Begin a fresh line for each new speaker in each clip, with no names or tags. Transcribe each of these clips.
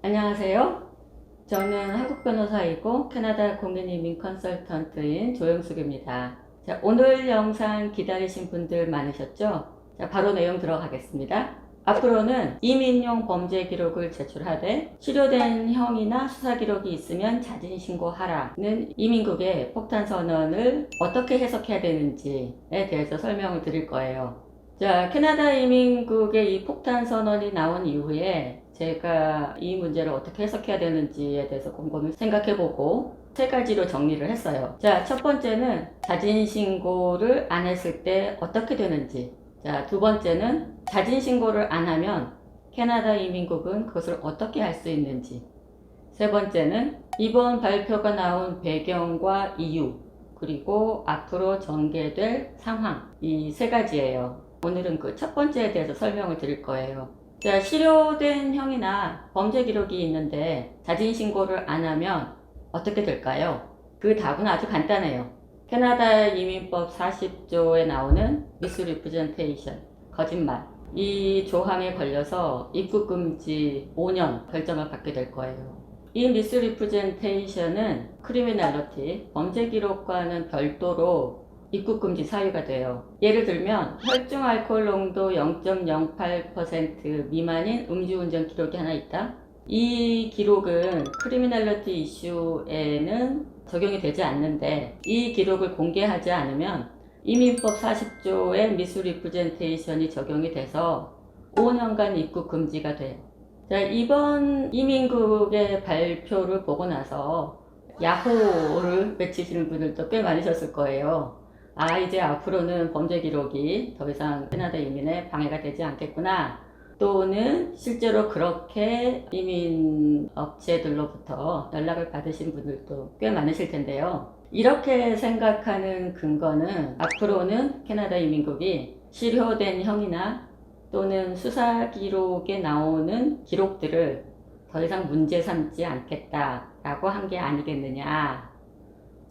안녕하세요. 저는 한국 변호사이고 캐나다 공인이민 컨설턴트인 조영숙입니다. 자, 오늘 영상 기다리신 분들 많으셨죠? 자, 바로 내용 들어가겠습니다. 앞으로는 이민용 범죄 기록을 제출하되 실효된 형이나 수사 기록이 있으면 자진 신고하라는 이민국의 폭탄 선언을 어떻게 해석해야 되는지에 대해서 설명을 드릴 거예요. 자, 캐나다 이민국의 이 폭탄 선언이 나온 이후에 제가 이 문제를 어떻게 해석해야 되는지에 대해서 곰곰이 생각해보고 세 가지로 정리를 했어요. 자, 첫 번째는 자진신고를 안 했을 때 어떻게 되는지. 자, 두 번째는 자진신고를 안 하면 캐나다 이민국은 그것을 어떻게 할 수 있는지. 세 번째는 이번 발표가 나온 배경과 이유, 그리고 앞으로 전개될 상황. 이 세 가지예요. 오늘은 그 첫 번째에 대해서 설명을 드릴 거예요. 자, 실효된 형이나 범죄 기록이 있는데 자진신고를 안 하면 어떻게 될까요? 그 답은 아주 간단해요. 캐나다 이민법 40조에 나오는 misrepresentation, 거짓말. 이 조항에 걸려서 입국금지 5년 결정을 받게 될 거예요. 이 misrepresentation은 criminality, 범죄 기록과는 별도로 입국금지 사유가 돼요. 예를 들면 혈중 알코올 농도 0.08% 미만인 음주운전 기록이 하나 있다. 이 기록은 크리미널리티 이슈에는 적용이 되지 않는데 이 기록을 공개하지 않으면 이민법 40조의 미스리프레젠테이션이 적용이 돼서 5년간 입국 금지가 돼요. 자, 이번 이민국의 발표를 보고 나서 야호를 외치시는 분들도 꽤 많으셨을 거예요. 아, 이제 앞으로는 범죄 기록이 더 이상 캐나다 이민에 방해가 되지 않겠구나. 또는 실제로 그렇게 이민 업체들로부터 연락을 받으신 분들도 꽤 많으실 텐데요. 이렇게 생각하는 근거는 앞으로는 캐나다 이민국이 실효된 형이나 또는 수사 기록에 나오는 기록들을 더 이상 문제 삼지 않겠다라고 한 게 아니겠느냐.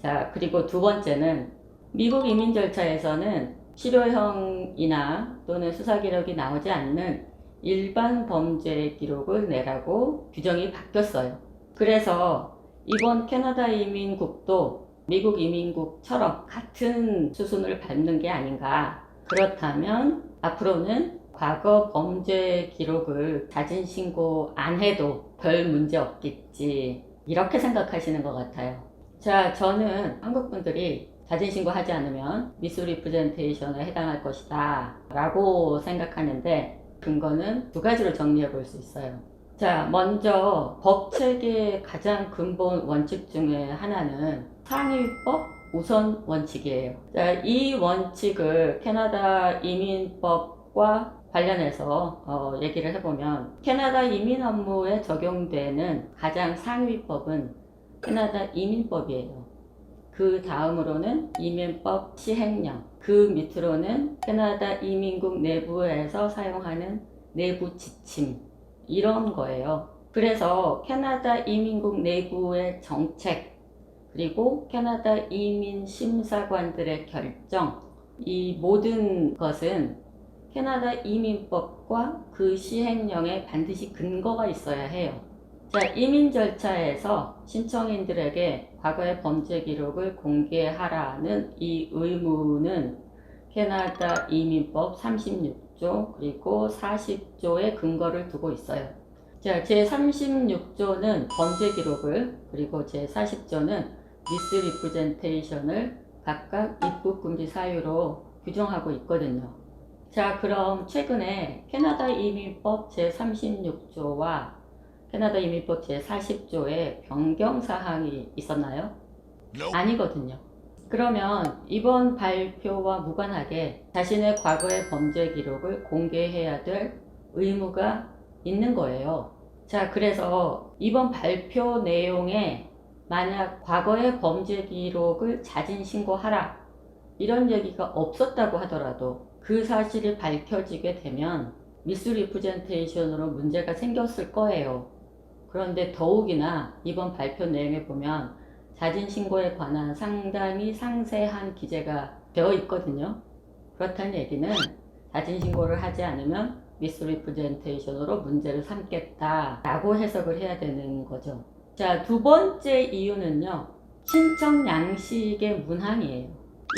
자, 그리고 두 번째는 미국 이민 절차에서는 실효형이나 또는 수사 기록이 나오지 않는 일반 범죄 기록을 내라고 규정이 바뀌었어요. 그래서 이번 캐나다 이민국도 미국 이민국처럼 같은 수순을 밟는 게 아닌가. 그렇다면 앞으로는 과거 범죄 기록을 자진 신고 안 해도 별 문제 없겠지. 이렇게 생각하시는 것 같아요. 자, 저는 한국 분들이 자진신고하지 않으면 미스리프레젠테이션에 해당할 것이다 라고 생각하는데 근거는 두 가지로 정리해 볼 수 있어요. 자, 먼저 법체계의 가장 근본 원칙 중에 하나는 상위법 우선 원칙이에요. 자, 이 원칙을 캐나다 이민법과 관련해서 얘기를 해보면 캐나다 이민 업무에 적용되는 가장 상위법은 캐나다 이민법이에요. 그 다음으로는 이민법 시행령, 그 밑으로는 캐나다 이민국 내부에서 사용하는 내부 지침, 이런 거예요. 그래서 캐나다 이민국 내부의 정책, 그리고 캐나다 이민 심사관들의 결정, 이 모든 것은 캐나다 이민법과 그 시행령에 반드시 근거가 있어야 해요. 자, 이민 절차에서 신청인들에게 과거의 범죄 기록을 공개하라는 이 의무는 캐나다 이민법 36조 그리고 40조의 근거를 두고 있어요. 자, 제36조는 범죄 기록을, 그리고 제40조는 미스리프레젠테이션을 각각 입국 금지 사유로 규정하고 있거든요. 자, 그럼 최근에 캐나다 이민법 제36조와 캐나다 이민법 제40조에 변경사항이 있었나요? 아니거든요. 그러면 이번 발표와 무관하게 자신의 과거의 범죄 기록을 공개해야 될 의무가 있는 거예요. 자, 그래서 이번 발표 내용에 만약 과거의 범죄 기록을 자진 신고하라 이런 얘기가 없었다고 하더라도 그 사실이 밝혀지게 되면 미스리프레젠테이션으로 문제가 생겼을 거예요. 그런데 더욱이나 이번 발표 내용에 보면 자진신고에 관한 상당히 상세한 기재가 되어 있거든요. 그렇다는 얘기는 자진신고를 하지 않으면 미스리프레젠테이션으로 문제를 삼겠다라고 해석을 해야 되는 거죠. 자, 두 번째 이유는요. 신청 양식의 문항이에요.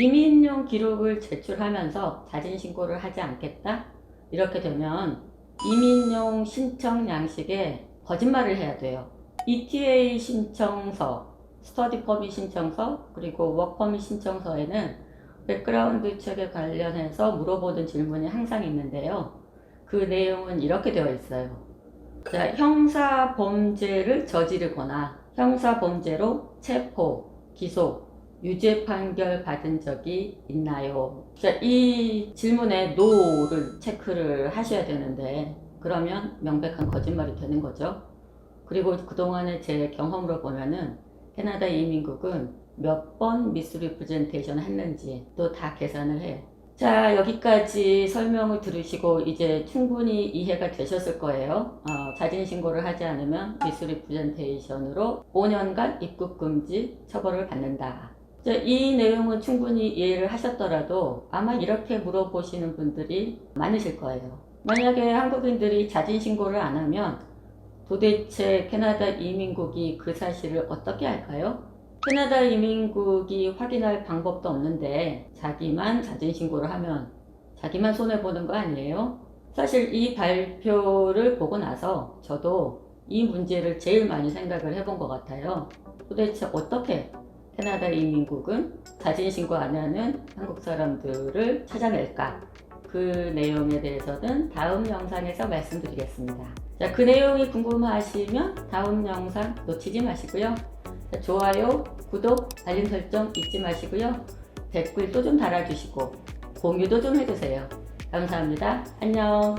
이민용 기록을 제출하면서 자진신고를 하지 않겠다? 이렇게 되면 이민용 신청 양식에 거짓말을 해야 돼요. ETA 신청서, 스터디 퍼밋 신청서, 그리고 워크 퍼밋 신청서에는 백그라운드 체크에 관련해서 물어보는 질문이 항상 있는데요. 그 내용은 이렇게 되어 있어요. 자, 형사 범죄를 저지르거나 형사 범죄로 체포, 기소, 유죄 판결 받은 적이 있나요? 자, 이 질문에 NO를 체크를 하셔야 되는데 그러면 명백한 거짓말이 되는 거죠. 그리고 그동안의 제 경험으로 보면은 캐나다 이민국은 몇 번 미스리프레젠테이션 했는지 또 다 계산을 해요. 자, 여기까지 설명을 들으시고 이제 충분히 이해가 되셨을 거예요. 자진신고를 하지 않으면 미스리프레젠테이션으로 5년간 입국 금지 처벌을 받는다. 자, 이 내용은 충분히 이해를 하셨더라도 아마 이렇게 물어보시는 분들이 많으실 거예요. 만약에 한국인들이 자진신고를 안 하면 도대체 캐나다 이민국이 그 사실을 어떻게 할까요? 캐나다 이민국이 확인할 방법도 없는데 자기만 자진신고를 하면 자기만 손해보는 거 아니에요? 사실 이 발표를 보고 나서 저도 이 문제를 제일 많이 생각을 해본 것 같아요. 도대체 어떻게 캐나다 이민국은 자진신고 안 하는 한국 사람들을 찾아낼까? 그 내용에 대해서는 다음 영상에서 말씀드리겠습니다. 자, 그 내용이 궁금하시면 다음 영상 놓치지 마시고요. 자, 좋아요, 구독, 알림 설정 잊지 마시고요. 댓글도 좀 달아주시고 공유도 좀 해주세요. 감사합니다. 안녕.